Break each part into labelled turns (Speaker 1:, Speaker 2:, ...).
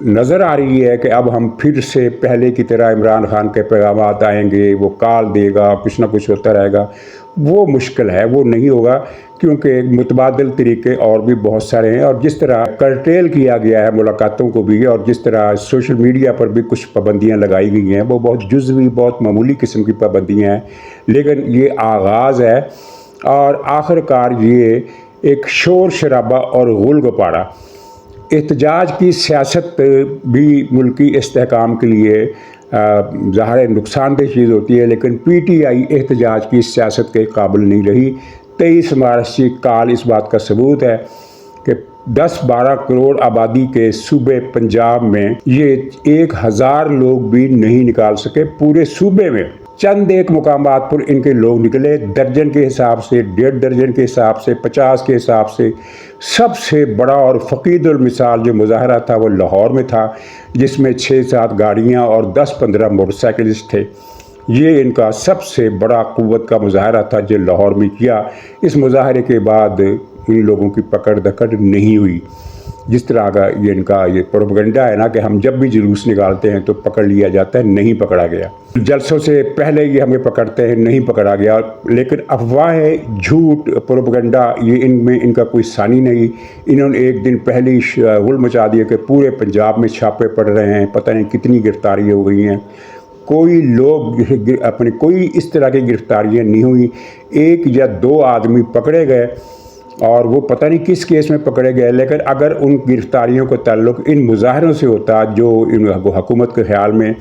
Speaker 1: نظر آ رہی ہے کہ اب ہم پھر سے پہلے کی طرح عمران خان کے پیغامات آئیں گے، وہ کال دے گا، کچھ نہ کچھ ہوتا رہے گا، وہ مشکل ہے، وہ نہیں ہوگا، کیونکہ متبادل طریقے اور بھی بہت سارے ہیں، اور جس طرح کرٹیل کیا گیا ہے ملاقاتوں کو بھی، اور جس طرح سوشل میڈیا پر بھی کچھ پابندیاں لگائی گئی ہیں، وہ بہت جزوی، بہت معمولی قسم کی پابندیاں ہیں، لیکن یہ آغاز ہے اور آخر کار یہ ایک شور شرابہ اور غل گپاڑا احتجاج کی سیاست بھی ملکی استحکام کے لیے ظاہر نقصان دہ چیز ہوتی ہے، لیکن پی ٹی آئی احتجاج کی سیاست کے قابل نہیں رہی۔ 23 مارچ کی کال اس بات کا ثبوت ہے کہ 10-12 کروڑ آبادی کے صوبے پنجاب میں یہ 1000 لوگ بھی نہیں نکال سکے، پورے صوبے میں چند ایک مقامات پر ان کے لوگ نکلے، درجن کے حساب سے، 1.5 درجن کے حساب سے، 50 کے حساب سے۔ سب سے بڑا اور فقید المثال جو مظاہرہ تھا وہ لاہور میں تھا، جس میں 6-7 گاڑیاں اور 10-15 موٹر سائیکلسٹ تھے۔ یہ ان کا سب سے بڑا قوت کا مظاہرہ تھا جو لاہور میں کیا۔ اس مظاہرے کے بعد ان لوگوں کی پکڑ دکڑ نہیں ہوئی، جس طرح کا یہ ان کا یہ پروپیگنڈا ہے نا کہ ہم جب بھی جلوس نکالتے ہیں تو پکڑ لیا جاتا ہے، نہیں پکڑا گیا۔ جلسوں سے پہلے یہ ہمیں پکڑتے ہیں، نہیں پکڑا گیا، لیکن افواہیں، جھوٹ، پروپیگنڈا، یہ ان میں ان کا کوئی ثانی نہیں۔ انہوں نے ایک دن پہلے ہی غل مچا دیا کہ پورے پنجاب میں چھاپے پڑ رہے ہیں، پتہ نہیں کتنی گرفتاریاں ہو گئی ہیں۔ کوئی اس طرح کی گرفتاریاں نہیں ہوئی، 1 یا 2 آدمی پکڑے گئے اور وہ پتہ نہیں کس کیس میں پکڑے گئے، لیکن اگر ان گرفتاریوں کا تعلق ان مظاہروں سے ہوتا جو ان حکومت کے خیال میں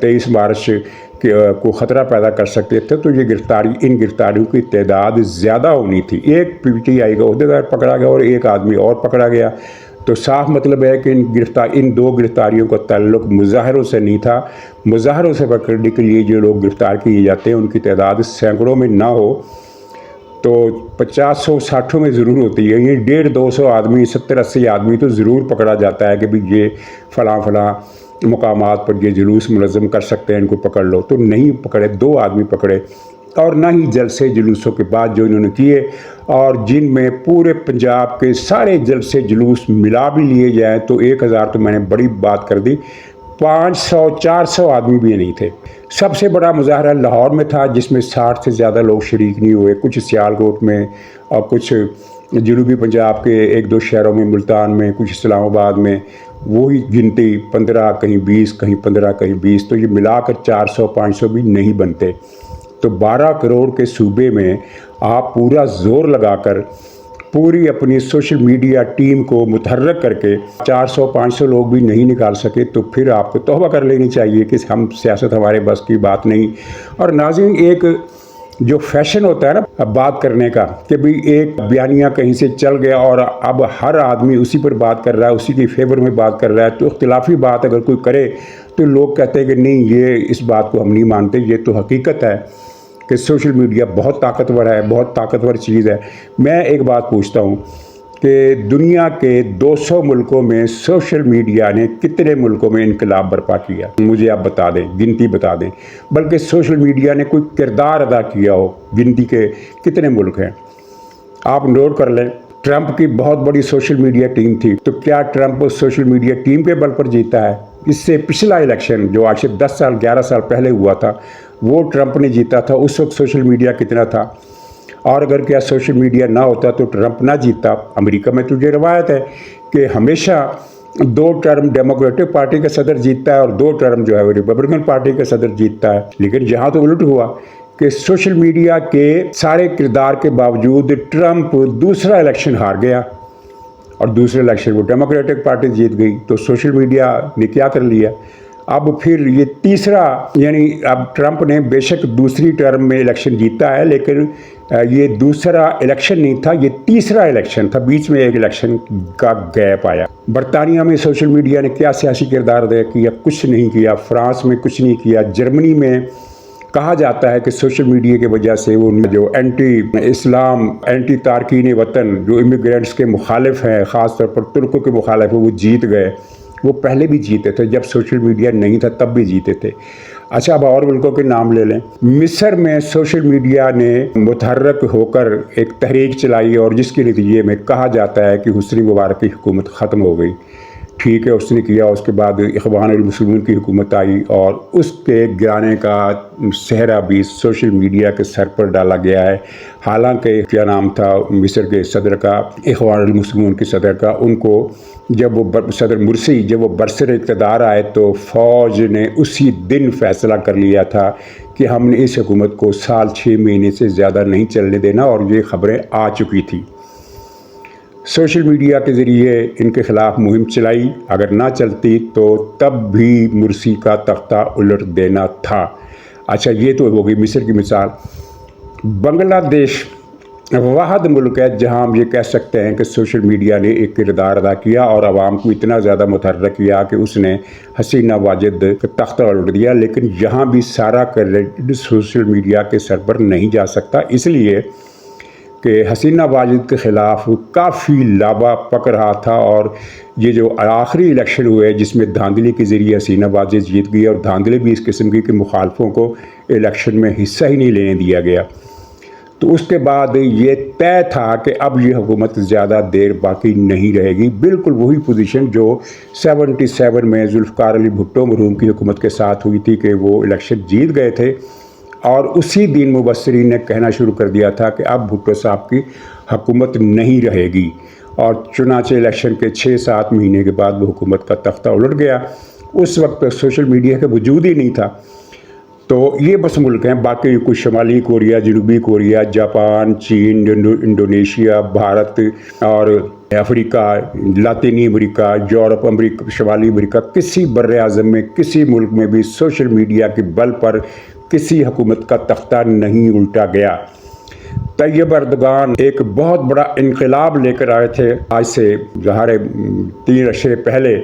Speaker 1: 23 مارچ کو خطرہ پیدا کر سکتے تھے، تو یہ ان گرفتاریوں کی تعداد زیادہ ہونی تھی۔ ایک پی ٹی آئی کا عہدیدار پکڑا گیا اور 1 آدمی اور پکڑا گیا، تو صاف مطلب ہے کہ ان 2 گرفتاریوں کا تعلق مظاہروں سے نہیں تھا۔ مظاہروں سے پکڑنے کے لیے جو لوگ گرفتار کیے جاتے ہیں ان کی تعداد سینکڑوں میں نہ ہو تو 50-100-60 میں ضرور ہوتی ہے، یہ 150-200 آدمی، 70-80 آدمی تو ضرور پکڑا جاتا ہے کہ بھی یہ فلاں مقامات پر یہ جلوس منظم کر سکتے ہیں، ان کو پکڑ لو، تو نہیں پکڑے، 2 آدمی پکڑے۔ اور نہ ہی جلسے جلوسوں کے بعد جو انہوں نے کیے، اور جن میں پورے پنجاب کے سارے جلسے جلوس ملا بھی لیے جائیں تو 1000 تو میں نے بڑی بات کر دی، 500-400 آدمی بھی نہیں تھے۔ سب سے بڑا مظاہرہ لاہور میں تھا، جس میں 60 سے زیادہ لوگ شریک نہیں ہوئے، کچھ سیالکوٹ میں اور کچھ جنوبی پنجاب کے 1-2 شہروں میں، ملتان میں، کچھ اسلام آباد میں، وہی گنتی 15، کہیں 20، کہیں 15، کہیں 20، تو یہ ملا کر 400-500 بھی نہیں بنتے۔ تو 12 کروڑ کے صوبے میں آپ پورا زور لگا کر پوری اپنی سوشل میڈیا ٹیم کو متحرک کر کے 400-500 لوگ بھی نہیں نکال سکے، تو پھر آپ کو توبہ کر لینی چاہیے کہ ہم سیاست ہمارے بس کی بات نہیں۔ اور ناظرین، ایک جو فیشن ہوتا ہے نا بات کرنے کا، کہ بھی ایک بیانیہ کہیں سے چل گیا اور اب ہر آدمی اسی پر بات کر رہا ہے، اسی کے فیور میں بات کر رہا ہے، تو اختلافی بات اگر کوئی کرے تو لوگ کہتے ہیں کہ نہیں، یہ اس بات کو ہم نہیں مانتے۔ یہ تو حقیقت ہے کہ سوشل میڈیا بہت طاقتور ہے، بہت طاقتور چیز ہے۔ میں ایک بات پوچھتا ہوں کہ دنیا کے 200 ملکوں میں سوشل میڈیا نے کتنے ملکوں میں انقلاب برپا کیا؟ مجھے آپ بتا دیں، گنتی بتا دیں، بلکہ سوشل میڈیا نے کوئی کردار ادا کیا ہو، گنتی کے کتنے ملک ہیں؟ آپ نوٹ کر لیں۔ ٹرمپ کی بہت بڑی سوشل میڈیا ٹیم تھی، تو کیا ٹرمپ سوشل میڈیا ٹیم کے بل پر جیتا ہے؟ اس سے پچھلا الیکشن جو آج سے 10 سال 11 سال پہلے ہوا تھا، وہ ٹرمپ نے جیتا تھا۔ اس وقت سوشل میڈیا کتنا تھا؟ اور اگر کیا سوشل میڈیا نہ ہوتا تو ٹرمپ نہ جیتا؟ امریکہ میں تو یہ روایت ہے کہ ہمیشہ 2 ٹرم ڈیموکریٹک پارٹی کا صدر جیتتا ہے اور 2 ٹرم جو ہے وہ ریپبلکن پارٹی کا صدر جیتتا ہے، لیکن یہاں تو الٹ ہوا کہ سوشل میڈیا کے سارے کردار کے باوجود ٹرمپ دوسرا الیکشن ہار گیا اور دوسرے الیکشن وہ ڈیموکریٹک پارٹی جیت گئی۔ تو سوشل میڈیا نے کیا کر لیا؟ اب پھر یہ تیسرا، یعنی اب ٹرمپ نے بے شک دوسری ٹرم میں الیکشن جیتا ہے، لیکن یہ دوسرا الیکشن نہیں تھا، یہ تیسرا الیکشن تھا، بیچ میں ایک الیکشن کا گیپ آیا۔ برطانیہ میں سوشل میڈیا نے کیا سیاسی کردار ادا کیا؟ کچھ نہیں کیا۔ فرانس میں کچھ نہیں کیا۔ جرمنی میں کہا جاتا ہے کہ سوشل میڈیا کی وجہ سے وہ جو اینٹی اسلام، اینٹی تارکین وطن، جو امیگرینٹس کے مخالف ہیں، خاص طور پر ترکوں کے مخالف ہیں، وہ جیت گئے۔ وہ پہلے بھی جیتے تھے، جب سوشل میڈیا نہیں تھا تب بھی جیتے تھے۔ اچھا، اب اور ملکوں کے نام لے لیں۔ مصر میں سوشل میڈیا نے متحرک ہو کر ایک تحریک چلائی اور جس کے نتیجے میں کہا جاتا ہے کہ حسنی مبارک کی حکومت ختم ہو گئی۔ ٹھیک ہے اس نے کیا، اس کے بعد اخوان المسلمین کی حکومت آئی اور اس کے گرانے کا صحرا بھی سوشل میڈیا کے سر پر ڈالا گیا ہے۔ حالانکہ کیا نام تھا مصر کے صدر کا، اخوان المسلمین کے صدر کا، ان کو جب وہ صدر مرسی جب وہ برسر اقتدار آئے تو فوج نے اسی دن فیصلہ کر لیا تھا کہ ہم نے اس حکومت کو سال 6 مہینے سے زیادہ نہیں چلنے دینا، اور یہ خبریں آ چکی تھی۔ سوشل میڈیا کے ذریعے ان کے خلاف مہم چلائی، اگر نہ چلتی تو تب بھی مرسی کا تختہ الٹ دینا تھا۔ اچھا یہ تو ہوگی مصر کی مثال۔ بنگلہ دیش واحد ملک ہے جہاں ہم یہ کہہ سکتے ہیں کہ سوشل میڈیا نے ایک کردار ادا کیا اور عوام کو اتنا زیادہ متحرک کیا کہ اس نے حسینہ واجد کا تختہ الٹ دیا، لیکن یہاں بھی سارا کریڈٹ سوشل میڈیا کے سر پر نہیں جا سکتا، اس لیے کہ حسینہ واجد کے خلاف کافی لابا پک رہا تھا، اور یہ جو آخری الیکشن ہوئے جس میں دھاندلی کے ذریعے حسینہ واجد جیت گئی، اور دھاندلی بھی اس قسم کی کہ مخالفوں کو الیکشن میں حصہ ہی نہیں لینے دیا گیا، تو اس کے بعد یہ طے تھا کہ اب یہ حکومت زیادہ دیر باقی نہیں رہے گی۔ بالکل وہی پوزیشن جو 77 میں ذوالفقار علی بھٹو مرحوم کی حکومت کے ساتھ ہوئی تھی کہ وہ الیکشن جیت گئے تھے، اور اسی دن مبصرین نے کہنا شروع کر دیا تھا کہ اب بھٹو صاحب کی حکومت نہیں رہے گی، اور چنانچہ الیکشن کے 6-7 مہینے کے بعد وہ حکومت کا تختہ الٹ گیا۔ اس وقت سوشل میڈیا کا وجود ہی نہیں تھا۔ تو یہ بس ملک ہیں، باقی کچھ شمالی کوریا، جنوبی کوریا، جاپان، چین، انڈونیشیا، بھارت اور افریقہ، لاطینی امریکہ، یورپ، امریکہ، شمالی امریکہ، کسی بر اعظم میں کسی ملک میں بھی سوشل میڈیا کے بل پر کسی حکومت کا تختہ نہیں الٹا گیا۔ طیب اردگان ایک بہت بڑا انقلاب لے کر آئے تھے آج سے ظاہر 3 اشرے پہلے،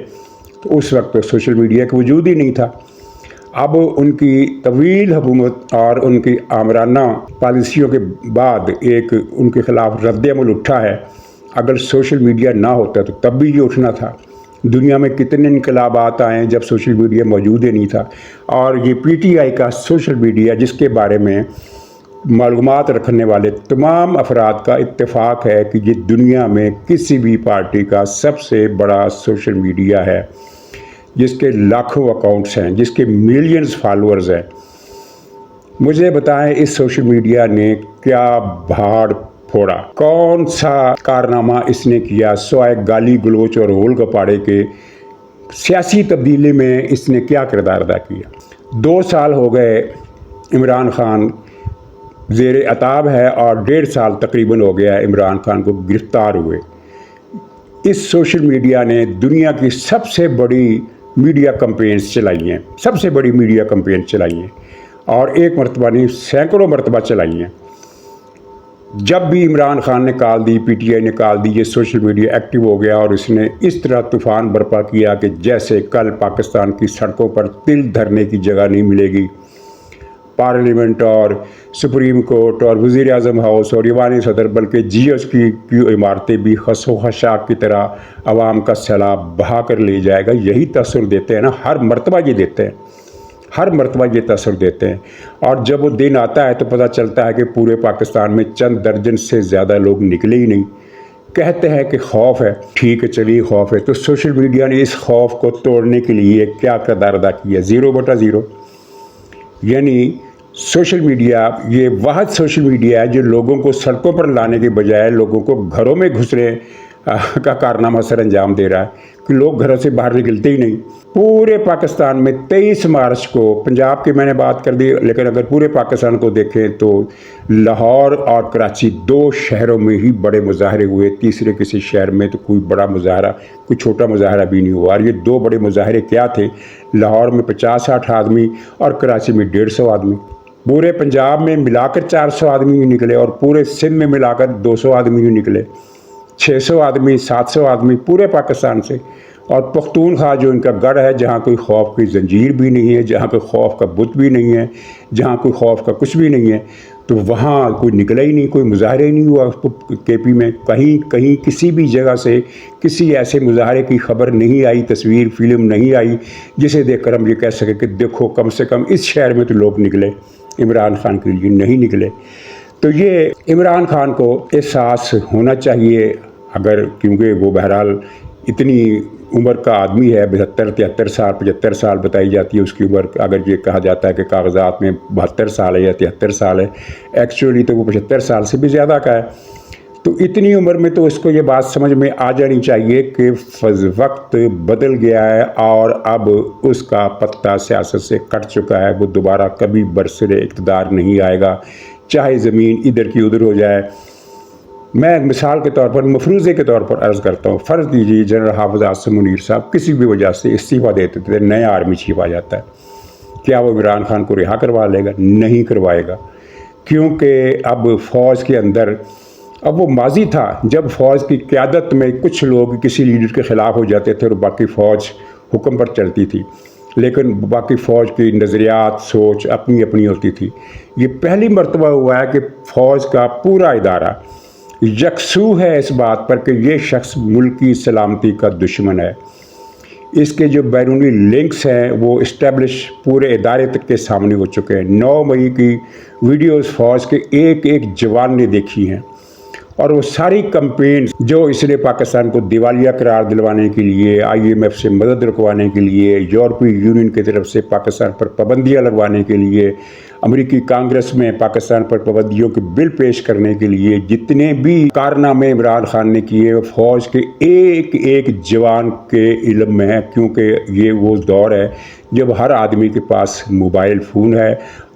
Speaker 1: تو اس وقت سوشل میڈیا کا وجود ہی نہیں تھا۔ اب ان کی طویل حکومت اور ان کی آمرانہ پالیسیوں کے بعد ایک ان کے خلاف رد عمل اٹھا ہے۔ اگر سوشل میڈیا نہ ہوتا تو تب بھی یہ اٹھنا تھا۔ دنیا میں کتنے انقلابات آئے ہیں جب سوشل میڈیا موجود ہی نہیں تھا، اور یہ پی ٹی آئی کا سوشل میڈیا جس کے بارے میں معلومات رکھنے والے تمام افراد کا اتفاق ہے کہ یہ دنیا میں کسی بھی پارٹی کا سب سے بڑا سوشل میڈیا ہے، جس کے لاکھوں اکاؤنٹس ہیں، جس کے ملینز فالورز ہیں۔ مجھے بتائیں اس سوشل میڈیا نے کیا بھاڑ پھوڑا، کون سا کارنامہ اس نے کیا سوائے گالی گلوچ اور ہول گپاڑے کے؟ سیاسی تبدیلی میں اس نے کیا کردار ادا کیا؟ 2 سال ہو گئے عمران خان زیر عتاب ہے، اور 1.5 سال تقریباً ہو گیا ہے عمران خان کو گرفتار ہوئے۔ اس سوشل میڈیا نے دنیا کی سب سے بڑی میڈیا کمپینز چلائی ہیں، سب سے بڑی میڈیا کمپین چلائی ہیں، اور ایک مرتبہ نہیں سینکڑوں مرتبہ چلائی ہیں۔ جب بھی عمران خان نے کال دی، پی ٹی آئی نے کال دی، یہ سوشل میڈیا ایکٹیو ہو گیا، اور اس نے اس طرح طوفان برپا کیا کہ جیسے کل پاکستان کی سڑکوں پر تل دھرنے کی جگہ نہیں ملے گی۔ پارلیمنٹ اور سپریم کورٹ اور وزیر اعظم ہاؤس اور ایوان صدر، بلکہ جی ایس کی عمارتیں بھی خس و خشاک کی طرح عوام کا سیلاب بہا کر لے جائے گا۔ یہی تاثر دیتے ہیں نا، ہر مرتبہ یہ دیتے ہیں، ہر مرتبہ یہ تاثر دیتے ہیں، اور جب وہ دن آتا ہے تو پتہ چلتا ہے کہ پورے پاکستان میں چند درجن سے زیادہ لوگ نکلے ہی نہیں۔ کہتے ہیں کہ خوف ہے، ٹھیک ہے چلیے خوف ہے، تو سوشل میڈیا نے اس خوف کو توڑنے کے لیے کیا کردار ادا کیا؟ 0/0۔ یعنی سوشل میڈیا یہ واحد سوشل میڈیا ہے جو لوگوں کو سڑکوں پر لانے کے بجائے لوگوں کو گھروں میں گھسنے کا کارنامہ سر انجام دے رہا ہے کہ لوگ گھروں سے باہر نکلتے ہی نہیں۔ پورے پاکستان میں 23 مارچ کو، پنجاب کی میں نے بات کر دی، لیکن اگر پورے پاکستان کو دیکھیں تو لاہور اور کراچی 2 شہروں میں ہی بڑے مظاہرے ہوئے، تیسرے کسی شہر میں تو کوئی بڑا مظاہرہ، کوئی چھوٹا مظاہرہ بھی نہیں ہوا۔ اور یہ 2 بڑے مظاہرے کیا تھے؟ لاہور میں 50-60 آدمی اور کراچی میں 150 آدمی۔ پورے پنجاب میں ملا کر 400 آدمی نہیں نکلے، اور پورے سندھ میں ملا کر 200 آدمی نہیں نکلے، 600 آدمی، 700 آدمی پورے پاکستان سے۔ اور پختونخوا جو ان کا گڑھ ہے، جہاں کوئی خوف کی زنجیر بھی نہیں ہے، جہاں کوئی خوف کا بت بھی نہیں ہے، جہاں کوئی خوف کا کچھ بھی نہیں ہے، تو وہاں کوئی نکلا ہی نہیں، کوئی مظاہرے ہی نہیں ہوا کے پی میں۔ کہیں کسی بھی جگہ سے کسی ایسے مظاہرے کی خبر نہیں آئی، تصویر فلم نہیں آئی جسے دیکھ کر ہم یہ کہہ سکیں کہ دیکھو کم سے کم اس شہر میں تو لوگ نکلے، عمران خان کے لیے نہیں نکلے۔ تو یہ عمران خان کو احساس ہونا چاہیے، اگر کیونکہ وہ بہرحال اتنی عمر کا آدمی ہے، 72 73 سال 75 سال بتائی جاتی ہے اس کی عمر. اگر یہ کہا جاتا ہے کہ کاغذات میں 72 سال ہے یا 73 سال ہے، ایکچولی تو وہ 75 سال سے بھی زیادہ کا ہے. تو اتنی عمر میں تو اس کو یہ بات سمجھ میں آ جانی چاہیے کہ وقت بدل گیا ہے اور اب اس کا پتہ سیاست سے کٹ چکا ہے. وہ دوبارہ کبھی برسر اقتدار نہیں آئے گا، چاہے زمین ادھر کی ادھر ہو جائے. میں مثال کے طور پر، مفروضے کے طور پر عرض کرتا ہوں، فرض دیجیے جنرل حافظ عاصم منیر صاحب کسی بھی وجہ سے استعفیٰ دیتے تھے، نیا آرمی چیف آ جاتا ہے، کیا وہ عمران خان کو رہا کروا لے گا؟ نہیں کروائے گا، کیونکہ اب فوج کے اندر، اب وہ ماضی تھا جب فوج کی قیادت میں کچھ لوگ کسی لیڈر کے خلاف ہو جاتے تھے اور باقی فوج حکم پر چلتی تھی، لیکن باقی فوج کی نظریات سوچ اپنی اپنی ہوتی تھی. یہ پہلی مرتبہ ہوا ہے کہ فوج کا پورا ادارہ یکسو ہے اس بات پر کہ یہ شخص ملکی سلامتی کا دشمن ہے. اس کے جو بیرونی لنکس ہیں وہ اسٹیبلش پورے ادارے تک کے سامنے ہو چکے ہیں. 9 مئی کی ویڈیوز فوج کے ایک ایک جوان نے دیکھی ہیں، اور وہ ساری کمپینز جو اس نے پاکستان کو دیوالیہ قرار دلوانے کے لیے، IMF سے مدد رکوانے کے لیے، یورپی یونین کی طرف سے پاکستان پر پابندیاں لگوانے کے لیے، امریکی کانگریس میں پاکستان پر پابندیوں کے بل پیش کرنے کے لیے جتنے بھی کارنامے عمران خان نے کیے، فوج کے ایک ایک جوان کے علم میں ہے. کیونکہ یہ وہ دور ہے جب ہر آدمی کے پاس موبائل فون ہے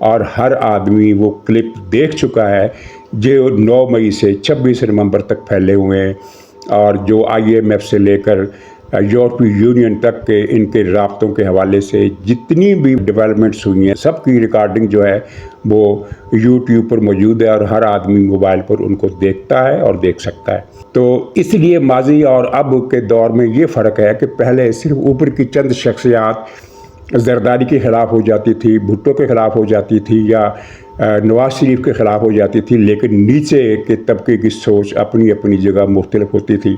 Speaker 1: اور ہر آدمی وہ کلپ دیکھ چکا ہے جو 9 مئی سے 26 نومبر تک پھیلے ہوئے ہیں، اور جو IMF سے لے کر یورپی یونین تک کے ان کے رابطوں کے حوالے سے جتنی بھی ڈیولپمنٹس ہوئی ہیں سب کی ریکارڈنگ جو ہے وہ یوٹیوب پر موجود ہے، اور ہر آدمی موبائل پر ان کو دیکھتا ہے اور دیکھ سکتا ہے. تو اس لیے ماضی اور اب کے دور میں یہ فرق ہے کہ پہلے صرف اوپر کی چند شخصیات زرداری کے خلاف ہو جاتی تھی، بھٹو کے خلاف ہو جاتی تھی، یا نواز شریف کے خلاف ہو جاتی تھی، لیکن نیچے کے طبقے کی سوچ اپنی اپنی جگہ مختلف ہوتی تھی.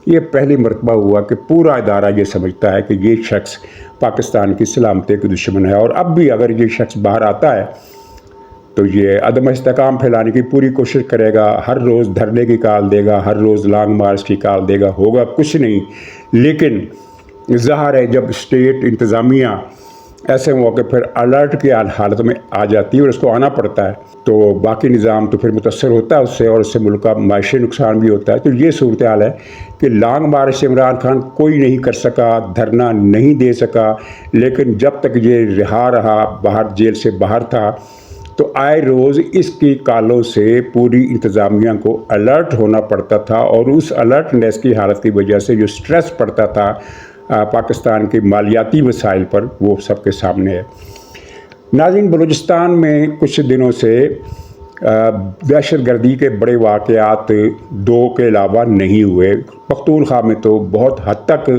Speaker 1: یہ پہلی مرتبہ ہوا کہ پورا ادارہ یہ سمجھتا ہے کہ یہ شخص پاکستان کی سلامتی کا دشمن ہے. اور اب بھی اگر یہ شخص باہر آتا ہے تو یہ عدم استحکام پھیلانے کی پوری کوشش کرے گا، ہر روز دھرنے کی کال دے گا، ہر روز لانگ مارچ کی کال دے گا. ہوگا کچھ نہیں، لیکن ظاہر ہے جب اسٹیٹ انتظامیہ ایسے موقع پھر الرٹ کی حالت میں آ جاتی ہے اور اس کو آنا پڑتا ہے تو باقی نظام تو پھر متاثر ہوتا ہے اس سے، اور اس سے ملک کا معاشی نقصان بھی ہوتا ہے. تو یہ صورتحال ہے کہ لانگ مارچ سے عمران خان کوئی نہیں کر سکا، دھرنا نہیں دے سکا، لیکن جب تک یہ رہا باہر جیل سے باہر تھا تو آئے روز اس کی کالوں سے پوری انتظامیہ کو الرٹ ہونا پڑتا تھا، اور اس الرٹنیس کی حالت کی وجہ سے جو سٹریس پڑتا تھا پاکستان کے مالیاتی مسائل پر وہ سب کے سامنے ہے. ناظرین، بلوچستان میں کچھ دنوں سے دہشت گردی کے بڑے واقعات 2 کے علاوہ نہیں ہوئے. پختونخوا میں تو بہت حد تک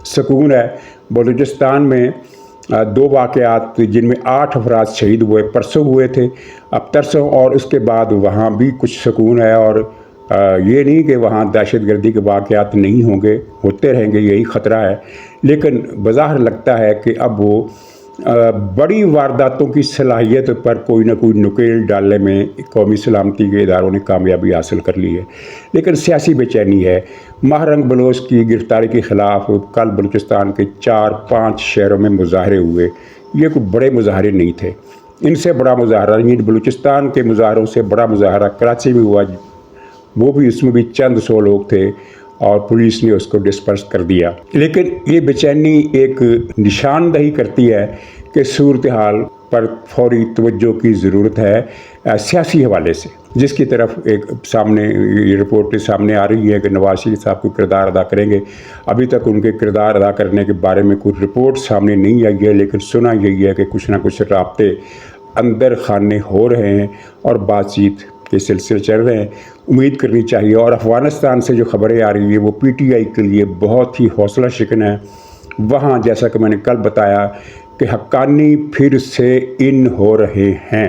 Speaker 1: سکون ہے. بلوچستان میں 2 واقعات جن میں 8 افراد شہید ہوئے پرسوں ہوئے تھے، اب ترسوں، اور اس کے بعد وہاں بھی کچھ سکون ہے. اور یہ نہیں کہ وہاں دہشت گردی کے واقعات نہیں ہوں گے، ہوتے رہیں گے، یہی خطرہ ہے. لیکن بظاہر لگتا ہے کہ اب وہ بڑی وارداتوں کی صلاحیت پر کوئی نہ کوئی نکیل ڈالنے میں قومی سلامتی کے اداروں نے کامیابی حاصل کر لی ہے. لیکن سیاسی بے چینی ہے. ماہرنگ بلوچ کی گرفتاری کے خلاف کل بلوچستان کے 4-5 شہروں میں مظاہرے ہوئے. یہ کوئی بڑے مظاہرے نہیں تھے. ان سے بڑا مظاہرہ، یعنی بلوچستان کے مظاہروں سے بڑا مظاہرہ کراچی میں ہوا، وہ بھی اس میں بھی چند 100 لوگ تھے اور پولیس نے اس کو ڈسپرس کر دیا. لیکن یہ بے چینی ایک نشاندہی کرتی ہے کہ صورتحال پر فوری توجہ کی ضرورت ہے سیاسی حوالے سے، جس کی طرف ایک سامنے یہ رپورٹ سامنے آ رہی ہے کہ نواز شریف صاحب کوئی کردار ادا کریں گے. ابھی تک ان کے کردار ادا کرنے کے بارے میں کوئی رپورٹ سامنے نہیں آئی ہے، لیکن سنا یہی ہے کہ کچھ نہ کچھ رابطے اندر خانے ہو رہے ہیں اور بات چیت کے سلسلے چل رہے ہیں. امید کرنی چاہیے. اور افغانستان سے جو خبریں آ رہی ہیں وہ PTI کے لیے بہت ہی حوصلہ شکن ہے. وہاں جیسا کہ میں نے کل بتایا کہ حقانی پھر سے ان ہو رہے ہیں،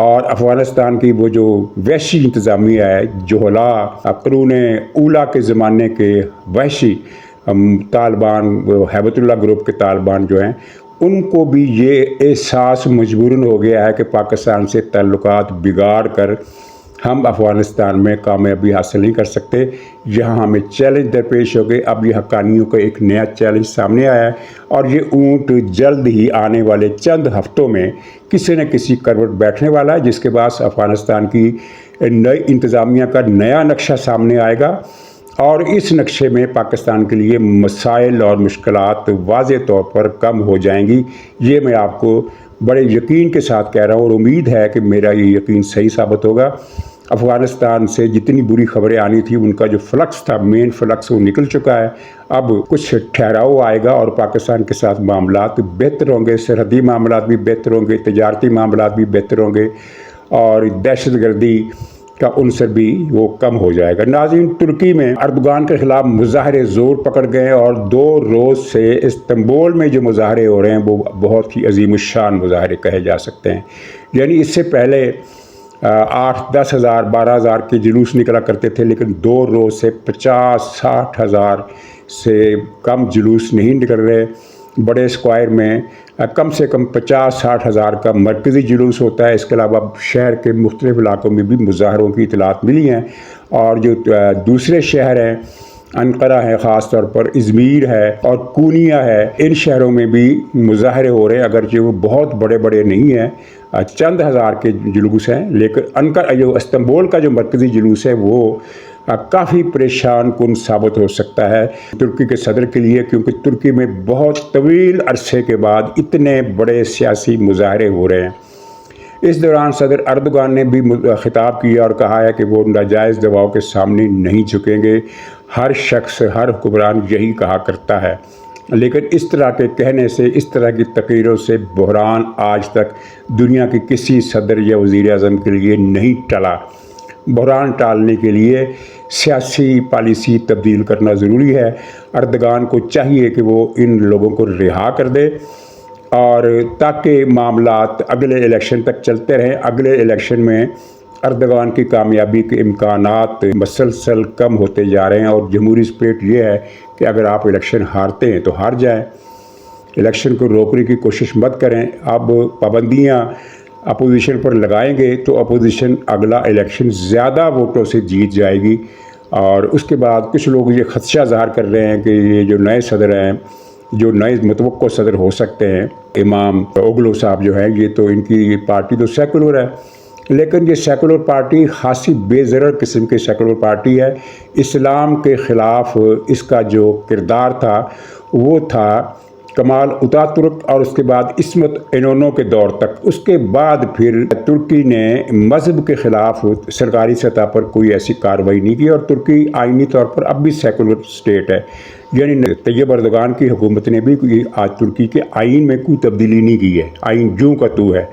Speaker 1: اور افغانستان کی وہ جو وحشی انتظامیہ ہے، جوہلا قرون اولیٰ کے زمانے کے وحشی طالبان، ہیبت اللہ گروپ کے طالبان جو ہیں، ان کو بھی یہ احساس مجبوراً ہو گیا ہے کہ پاکستان سے تعلقات بگاڑ کر ہم افغانستان میں کامیابی حاصل نہیں کر سکتے. یہاں ہمیں چیلنج درپیش ہو گئے. اب یہ حقانیوں کا ایک نیا چیلنج سامنے آیا ہے اور یہ اونٹ جلد ہی آنے والے چند ہفتوں میں کسی نہ کسی کروٹ بیٹھنے والا ہے، جس کے بعد افغانستان کی نئی انتظامیہ کا نیا نقشہ سامنے آئے گا اور اس نقشے میں پاکستان کے لیے مسائل اور مشکلات واضح طور پر کم ہو جائیں گی. یہ میں آپ کو بڑے یقین کے ساتھ کہہ رہا ہوں اور امید ہے کہ میرا یہ یقین صحیح ثابت ہوگا. افغانستان سے جتنی بری خبریں آنی تھی ان کا جو فلکس تھا، مین فلکس، وہ نکل چکا ہے. اب کچھ ٹھہراؤ آئے گا اور پاکستان کے ساتھ معاملات بہتر ہوں گے. سرحدی معاملات بھی بہتر ہوں گے، تجارتی معاملات بھی بہتر ہوں گے اور دہشت گردی کا عنصر بھی وہ کم ہو جائے گا. ناظرین، ترکی میں اردوغان کے خلاف مظاہرے زور پکڑ گئے اور 2 روز سے استنبول میں جو مظاہرے ہو رہے ہیں وہ بہت ہی عظیم الشان مظاہرے کہے جا سکتے ہیں. یعنی اس سے پہلے 8-10 ہزار 12 ہزار کے جلوس نکلا کرتے تھے، لیکن 2 روز سے 50-60 ہزار سے کم جلوس نہیں نکل رہے. بڑے اسکوائر میں کم سے کم 50-60 ہزار کا مرکزی جلوس ہوتا ہے. اس کے علاوہ شہر کے مختلف علاقوں میں بھی مظاہروں کی اطلاعات ملی ہیں اور جو دوسرے شہر ہیں، انقرہ ہے، خاص طور پر ازمیر ہے اور کونیا ہے، ان شہروں میں بھی مظاہرے ہو رہے ہیں. اگرچہ وہ بہت بڑے بڑے نہیں ہیں، چند ہزار کے جلوس ہیں، لیکن جو استنبول کا جو مرکزی جلوس ہے وہ کافی پریشان کن ثابت ہو سکتا ہے ترکی کے صدر کے لیے، کیونکہ ترکی میں بہت طویل عرصے کے بعد اتنے بڑے سیاسی مظاہرے ہو رہے ہیں. اس دوران صدر اردوغان نے بھی خطاب کیا اور کہا ہے کہ وہ ناجائز دباؤ کے سامنے نہیں جھکیں گے. ہر شخص، ہر حکمران یہی کہا کرتا ہے، لیکن اس طرح کے کہنے سے، اس طرح کی تقریروں سے بحران آج تک دنیا کے کسی صدر یا وزیر اعظم کے لیے نہیں ٹلا. بحران ٹالنے کے لیے سیاسی پالیسی تبدیل کرنا ضروری ہے. اردوغان کو چاہیے کہ وہ ان لوگوں کو رہا کر دے اور تاکہ معاملات اگلے الیکشن تک چلتے رہیں. اگلے الیکشن میں اردوغان کی کامیابی کے امکانات مسلسل کم ہوتے جا رہے ہیں اور جمہوری اسپرٹ یہ ہے کہ اگر آپ الیکشن ہارتے ہیں تو ہار جائیں، الیکشن کو روکنے کی کوشش مت کریں. اب پابندیاں اپوزیشن پر لگائیں گے تو اپوزیشن اگلا الیکشن زیادہ ووٹوں سے جیت جائے گی. اور اس کے بعد کچھ لوگ یہ خدشہ ظاہر کر رہے ہیں کہ یہ جو نئے صدر ہیں، جو نئے متوقع صدر ہو سکتے ہیں، امام اوگلو صاحب جو ہیں، یہ تو ان کی پارٹی تو سیکولر ہے، لیکن یہ سیکولر پارٹی خاصی بے ضرر قسم کی سیکولر پارٹی ہے. اسلام کے خلاف اس کا جو کردار تھا وہ تھا کمال اتاترک اور اس کے بعد عصمت انونو کے دور تک. اس کے بعد پھر ترکی نے مذہب کے خلاف سرکاری سطح پر کوئی ایسی کارروائی نہیں کی اور ترکی آئینی طور پر اب بھی سیکولر اسٹیٹ ہے. یعنی طیب اردوغان کی حکومت نے بھی آج ترکی کے آئین میں کوئی تبدیلی نہیں کی ہے، آئین جوں کا تو ہے.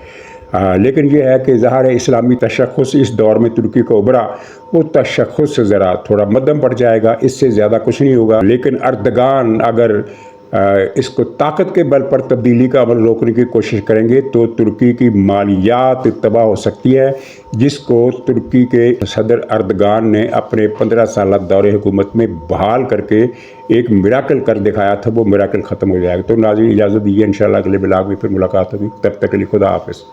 Speaker 1: لیکن یہ ہے کہ ظاہر اسلامی تشخص اس دور میں ترکی کو ابھرا، وہ تشخص ذرا تھوڑا مدھم پڑ جائے گا، اس سے زیادہ کچھ نہیں ہوگا. لیکن اردوغان اگر اس کو طاقت کے بل پر تبدیلی کا عمل روکنے کی کوشش کریں گے تو ترکی کی مالیات تباہ ہو سکتی ہے، جس کو ترکی کے صدر اردوغان نے اپنے 15 سالہ دور حکومت میں بحال کر کے ایک میراکل کر دکھایا تھا. وہ میراکل ختم ہو جائے گا. تو ناظرین اجازت دیجیے، انشاءاللہ اگلے بلاگ میں پھر ملاقات ہوگی. تب تک کے لیے خدا حافظ.